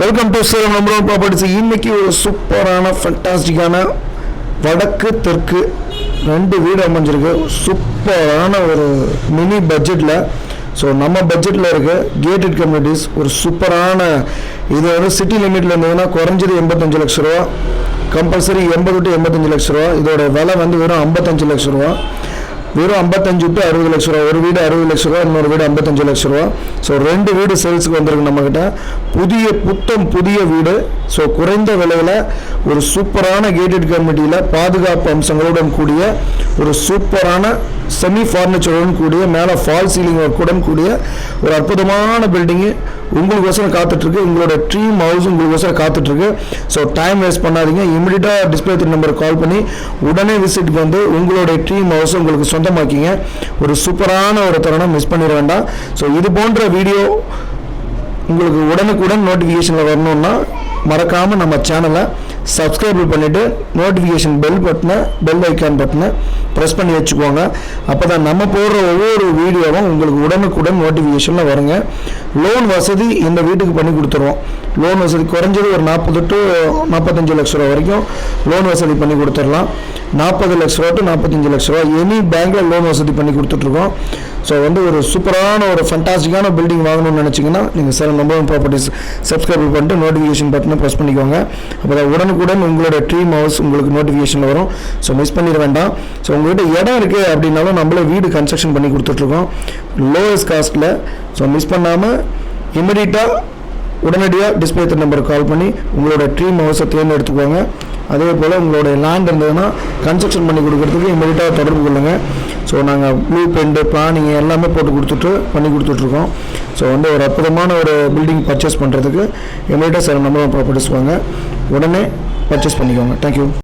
Welcome to Salem number one properties. இன்னைக்கு ஒரு சூப்பரான ஃபண்டாஸ்டிக்கான வடக்கு தெற்கு 2 வீடு அமைஞ்சிருக்கு. சூப்பரான ஒரு மினி பட்ஜெட்டில், ஸோ நம்ம பட்ஜெட்டில் இருக்க கேட்டட் கம்யூனிட்டிஸ். ஒரு சூப்பரான இது வந்து சிட்டி லிமிட்டில் இருந்ததுன்னா குறைஞ்சது 85 லட்ச ரூபா, கம்பல்சரி 80 to 85 லட்ச ரூபா. இதோட விலை வந்து வெறும் 55 லட்ச ரூபா, வெறும் 55 to 60 லட்ச ரூபா. ஒரு வீடு 60 லட்ச ரூபா, இன்னொரு வீடு 55 லட்ச ரூபா. ஸோ 2 வீடு சேல்ஸுக்கு வந்திருக்கு நம்மக்கிட்ட. புதிய வீடு. ஸோ குறைந்த விலையில் ஒரு சூப்பரான கேட்டட் கம்யூனிட்டியில் பாதுகாப்பு அம்சங்களுடன் கூடிய ஒரு சூப்பரான செமி ஃபர்னிச்சருடன் கூடிய மேலே ஃபால் சீலிங் ஒர்க்குடன் கூடிய ஒரு அற்புதமான பில்டிங்கு உங்களுக்கோசரம் காத்துட்ருக்கு. உங்களோட ட்ரீம் ஹவுஸ் உங்களுக்கோசரம் காத்துட்ருக்கு. ஸோ டைம் வேஸ்ட் பண்ணாதீங்க. இமிடியட்டாக டிஸ்பிளே நம்பருக்கு கால் பண்ணி உடனே விசிட்டுக்கு வந்து உங்களுடைய ட்ரீம் ஹவுஸ் உங்களுக்கு சொந்தமாக்கிங்க. ஒரு சூப்பரான ஒரு தருணம் மிஸ் பண்ணிட வேண்டாம். ஸோ இது போன்ற வீடியோ உங்களுக்கு உடனுக்குடன் நோட்டிஃபிகேஷனில் வரணுன்னா மறக்காமல் நம்ம சேனலை சப்ஸ்கிரைப் பண்ணிவிட்டு நோட்டிஃபிகேஷன் பெல் ஐக்கான் பட்டனை ப்ரெஸ் பண்ணி வச்சுக்கோங்க. அப்போ தான் நம்ம போடுற ஒவ்வொரு வீடியோவும் உங்களுக்கு உடனுக்குடன் நோட்டிஃபிகேஷனில் வருங்க. லோன் வசதி இந்த வீட்டுக்கு பண்ணி கொடுத்துருவோம். லோன் வசதி குறைஞ்சது ஒரு 40 to 45 லட்ச ரூபா வரைக்கும் லோன் வசதி பண்ணி கொடுத்துடலாம். 40 லட்ச ரூபா to 45 லட்ச ரூபா எனி பேங்க்கில் லோன் வசதி பண்ணி கொடுத்துட்ருக்கோம். ஸோ வந்து ஒரு சூப்பரான ஒரு ஃபண்டாஸ்டிக்கான பில்டிங் வாங்கணும்னு நினச்சிங்கன்னா நீங்கள் Salem number one properties subscribe பண்ணிட்டு நோட்டிஃபிகேஷன் பட்டனை ப்ரெஸ் பண்ணிக்கோங்க. அப்போ தான் உடனுக்குடன் உங்களோட ட்ரீம் ஹவுஸ் உங்களுக்கு நோட்டிஃபிகேஷனில் வரும். ஸோ மிஸ் பண்ணிட வேண்டாம். ஸோ உங்கள்கிட்ட இடம் இருக்குது அப்படின்னாலும் நம்மளே வீடு கன்ஸ்ட்ரக்ஷன் பண்ணி கொடுத்துட்ருக்கோம் லோவஸ்ட் காஸ்ட்டில். ஸோ மிஸ் பண்ணாமல் இமிடியட்டாக உடனடியாக டிஸ்பிளே நம்பருக்கு கால் பண்ணி உங்களோட ட்ரீம் ஹவுஸை தேர்ந்தெடுத்துக்கோங்க. அதே போல் உங்களோட லேண்ட் இருந்ததுன்னா கன்ஸ்ட்ரக்ஷன் பண்ணி கொடுக்குறதுக்கு இமிடியட்டாக தொடர்பு கொள்ளுங்கள். ஸோ நாங்கள் ப்ளூ பிரிண்ட் பிளானிங் எல்லாமே பண்ணி கொடுத்துட்ருக்கோம். ஸோ வந்து ஒரு அற்புதமான ஒரு பில்டிங் பர்ச்சேஸ் பண்ணுறதுக்கு இமிடியட்டாக சேலம் நம்பர் ஒன் ப்ராப்பர்ட்டிஸ் வாங்க, உடனே பர்ச்சேஸ் பண்ணிக்கோங்க. தேங்க்யூ.